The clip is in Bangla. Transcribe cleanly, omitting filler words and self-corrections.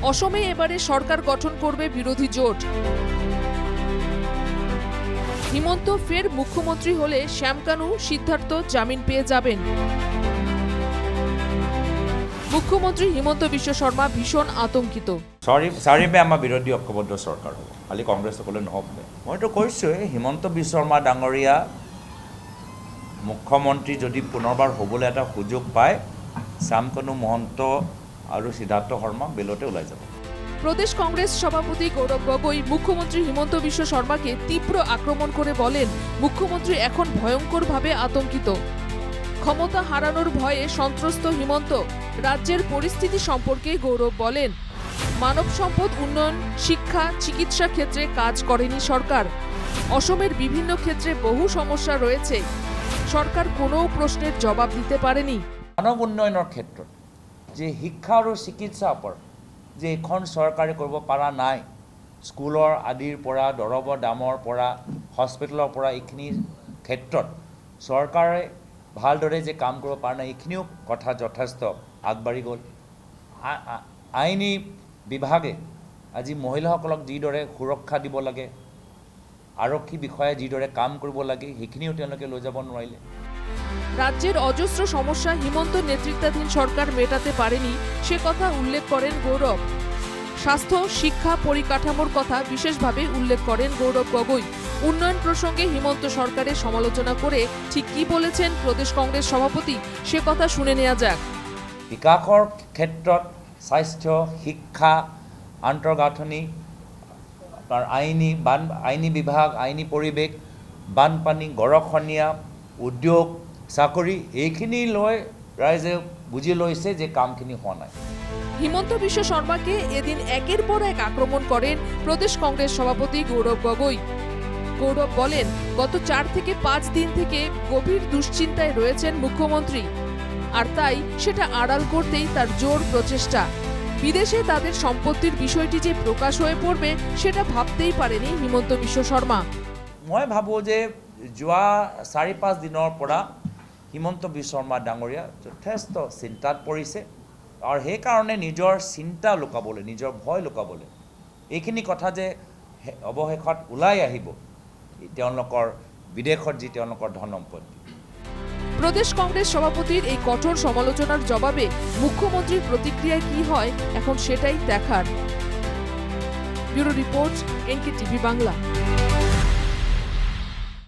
অসমে এবারে সরকার গঠন করবে বিরোধী জোট। হিমন্ত ফের মুখ্যমন্ত্রী হলে শ্যামকানু সিদ্ধার্থ জামিন পেয়ে যাবেন। মুখ্যমন্ত্রী হিমন্ত বিশ্ব শর্মা ভীষণ আতঙ্কিত। চাৰিবে আমাৰ বিৰোধী ঐক্যবদ্ধ চৰকাৰ হ'ব, খালি কংগ্ৰেছসকলে নহ'ব। মইতো কৈছোঁ হিমন্ত বিশ্ব শৰ্মা ডাঙৰীয়া মুখ্যমন্ত্ৰী যদি পুনৰবাৰ হ'বলৈ এটা সুযোগ পায়, শ্যামকানু মহন্ত আৰু সিদ্ধাৰ্থ শৰ্মা বেলতে ওলাই যাব। প্রদেশ কংগ্রেস সভাপতি গৌরব গগৈ মুখ্যমন্ত্রী হিমন্ত বিশ্ব শর্মাকে তীব্র আক্রমণ করে বলেন, মুখ্যমন্ত্রী এখন ভয়ঙ্করভাবে আতঙ্কিত। ক্ষমতা হারানোর ভয়ে সন্ত্রস্ত হিমন্ত। রাজ্যের পরিস্থিতি সম্পর্কে গৌরব বলেন, মানব সম্পদ উন্নয়ন, শিক্ষা, চিকিৎসা ক্ষেত্রে কাজ করেনি সরকার। অসমের বিভিন্ন ক্ষেত্রে বহু সমস্যা রয়েছে, সরকার কোনো প্রশ্নের জবাব দিতে পারেনি। মানৱ উন্নয়নৰ ক্ষেত্ৰত যে শিক্ষা আৰু চিকিৎসা ওপৰত যে এখন চৰকাৰে কৰিব পৰা নাই, স্কুলৰ আদিৰ পৰা দৰৱৰ দামৰ পৰা হস্পিটেলৰ পৰা এইখিনি ক্ষেত্ৰত চৰকাৰে ভালদৰে যে কাম কৰিব পৰা নাই, এইখিনিও কথা যথেষ্ট আগবাঢ়ি গ'ল। আইনী বিভাগে আজি মহিলাসকলক যিদৰে সুৰক্ষা দিব লাগে, আৰক্ষী বিষয়াই যিদৰে কাম কৰিব লাগে, সেইখিনিও তেওঁলোকে লৈ যাব নোৱাৰিলে। রাজ্যের অজস্র সমস্যা হিমন্ত নেতৃত্বাধীন সরকার মেটাতে পারেনি, সে কথা উল্লেখ করেন গৌরব। স্বাস্থ্য, শিক্ষা, পরিকাঠামোর কথা বিশেষভাবে উল্লেখ করেন গৌরব গগৈ। উন্নয়ন প্রসঙ্গে হিমন্ত সরকারের সমালোচনা করে ঠিক কি বলেছেন প্রদেশ কংগ্রেস সভাপতি, সে কথা শুনে নেওয়া যাক। বিকাশৰ ক্ষেত্ৰত স্বাস্থ্য, শিক্ষা, আন্তঃগাঁথনি, আইনী বিভাগ, আইনী পৰিৱেশ, বানপানী, গৰাখহনীয়া, উদ্যোগ, চাকৰি, এইখিনি লৈ ৰাইজে বুজি লৈছে যে কামখিনি হোৱা নাই। হিমন্ত বিশ্ব শর্মাকে এদিন একের পর এক আক্রমণ করেন প্রদেশ কংগ্রেস সভাপতি গৌরব গগৈ। গৌরব বলেন, গত 4 থেকে 5 দিন থেকে গভীর দুশ্চিন্তায় রয়েছেন মুখ্যমন্ত্রী, আর তাই সেটা আড়াল করতেই তার জোর প্রচেষ্টা। বিদেশে তাদের সম্পত্তির বিষয়টি যে প্রকাশ হয়ে পড়বে সেটা ভাবতেই পারেনি হিমন্ত বিশ্ব শর্মা। মই ভাবোঁ যে যোৱা 4-5 দিনৰ পৰা হিমন্ত বিশ্ব শৰ্মা ডাঙৰীয়া যথেষ্ট চিন্তাত পৰিছে, আৰু সেইকাৰণে নিজৰ চিন্তা লুকাবলৈ, নিজৰ ভয় লুকাবলৈ এইখিনি কথা যে অৱশেষত ওলাই আহিব তেওঁলোকৰ বিদেশত যি তেওঁলোকৰ ধন সম্পত্তি। প্রদেশ কংগ্রেস সভাপতির এই কঠোর সমালোচনার জবাবে মুখ্যমন্ত্রীর প্রতিক্রিয়ায় কি হয় এখন সেটাই দেখার। Bureau report, NKTV Bangla.